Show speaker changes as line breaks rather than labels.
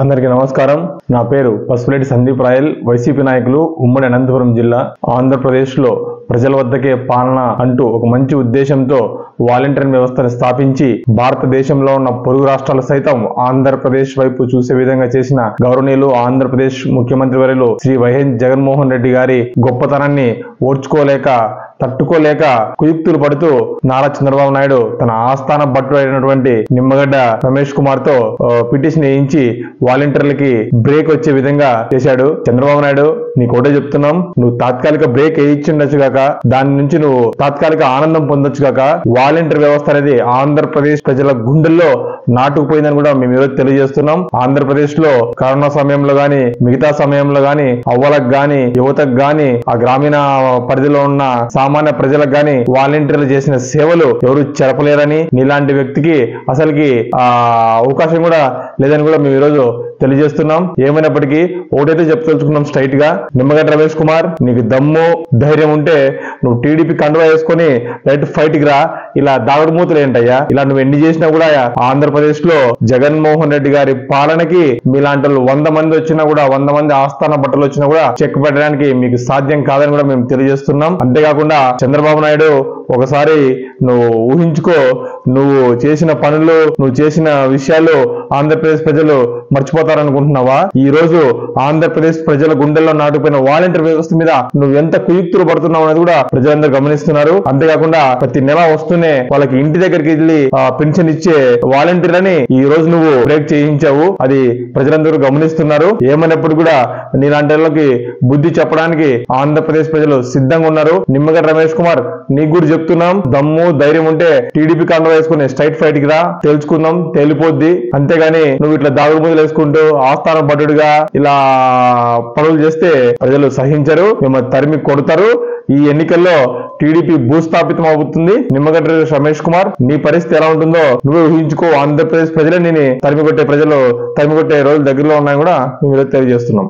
అందరికీ నమస్కారం. నా పేరు పసుపులేటి సందీప్ రాయల్. వైసీపీ నాయకులు, ఉమ్మడి అనంతపురం జిల్లా. ఆంధ్రప్రదేశ్ లో ప్రజల వద్దకే పాలన అంటూ ఒక మంచి ఉద్దేశంతో వాలంటీర్ వ్యవస్థను స్థాపించి భారతదేశంలో ఉన్న పొరుగు రాష్ట్రాలు సైతం ఆంధ్రప్రదేశ్ వైపు చూసే విధంగా చేసిన గౌరవనీయులు ఆంధ్రప్రదేశ్ ముఖ్యమంత్రి వర్యులు శ్రీ వైఎస్ జగన్మోహన్ రెడ్డి గారి గొప్పతనాన్ని ఓర్చుకోలేక, తట్టుకోలేక కుయుక్తులు పడుతూ నారా చంద్రబాబు నాయుడు తన ఆస్థాన భట్టుడు అయినటువంటి నిమ్మగడ్డ రమేష్ కుమార్ తో పిటిషన్ వేయించి వాలంటీర్లకి బ్రేక్ వచ్చే విధంగా చేశాడు. చంద్రబాబు నాయుడు, నీకు ఒకటే చెప్తున్నాం, నువ్వు తాత్కాలిక బ్రేక్ వేయించుండొచ్చు కాక, దాని నుంచి నువ్వు తాత్కాలిక ఆనందం పొందొచ్చు కాక, వాలంటీర్ వ్యవస్థ అనేది ఆంధ్రప్రదేశ్ ప్రజల గుండెల్లో నాటుకుపోయిందని కూడా మేము ఈరోజు తెలియజేస్తున్నాం. ఆంధ్రప్రదేశ్ లో కరోనా సమయంలో గాని, మిగతా సమయంలో గాని, అవ్వలకు గాని, యువతకు గాని, ఆ గ్రామీణ పరిధిలో ఉన్న సామాన్య ప్రజలకు గాని వాలంటీర్లు చేసిన సేవలు ఎవరు చెరపలేరని, నీలాంటి వ్యక్తికి అసలుకి అవకాశం కూడా లేదని కూడా మేము ఈరోజు తెలియజేస్తున్నాం. ఏమైనప్పటికీ ఒకటైతే చెప్పుకొచ్చుకున్నాం స్ట్రైట్ గా, నిమ్మగడ్డ రమేష్ కుమార్, నీకు దమ్ము ధైర్యం ఉంటే నువ్వు టీడీపీ కండువా వేసుకొని రైట్ ఫైట్ కి రా. ఇలా దాగుడు మూతలు ఏంటయ్యా? ఇలా నువ్వు ఎన్ని చేసినా కూడా ఆంధ్రప్రదేశ్ లో జగన్మోహన్ రెడ్డి గారి పాలనకి మీలాంటి 100 మంది వచ్చినా కూడా, 100 మంది ఆస్థాన బట్టలు వచ్చినా కూడా చెక్ పెట్టడానికి మీకు సాధ్యం కాదని కూడా మేము తెలియజేస్తున్నాం. అంతేకాకుండా చంద్రబాబు నాయుడు, ఒకసారి నువ్వు ఊహించుకో, నువ్వు చేసిన పనులు, నువ్వు చేసిన విషయాలు ఆంధ్రప్రదేశ్ ప్రజలు మర్చిపోతారనుకుంటున్నావా? ఈ రోజు ఆంధ్రప్రదేశ్ ప్రజల గుండెల్లో నాటుకుపోయిన వాలంటీర్ వ్యవస్థ మీద నువ్వు ఎంత కుయుక్తులు పడుతున్నావు అనేది కూడా ప్రజలందరూ గమనిస్తున్నారు. అంతేకాకుండా ప్రతి నెల వస్తూనే వాళ్ళకి ఇంటి దగ్గరికి వెళ్ళి పెన్షన్ ఇచ్చే వాలంటీర్లని ఈ రోజు నువ్వు బ్రేక్ చేయించావు. అది ప్రజలందరూ గమనిస్తున్నారు. ఏమైనప్పుడు కూడా నీలాంటి వాళ్ళకి బుద్ధి చెప్పడానికి ఆంధ్రప్రదేశ్ ప్రజలు సిద్ధంగా ఉన్నారు. నిమ్మగడ్డ రమేష్ కుమార్, నీకు కూడా చెప్తున్నాం, దమ్ము ధైర్యం ఉంటే టీడీపీ కండువా వేసుకుని స్ట్రైట్ ఫైట్ కి రా, తెలుసుకుందాం, తేలిపోద్ది. అంతేగాని నువ్వు ఇట్లా దాగుడు ముద్దలు వేసుకుంటూ ఆస్థాన భటుడుగా ఇలా పనులు చేస్తే ప్రజలు సహించరు, మిమ్మల్ని తరిమి కొడతారు. ఈ ఎన్నికల్లో టీడీపీ భూస్థాపితం అవుతుంది. నిమ్మగడ్డ రమేష్ కుమార్, నీ పరిస్థితి ఎలా ఉంటుందో నువ్వే ఊహించుకో. ఆంధ్రప్రదేశ్ ప్రజలే నేను తరిమి కొట్టే రోజులు దగ్గరలో ఉన్నాయని కూడా మేము తెలియజేస్తున్నాం.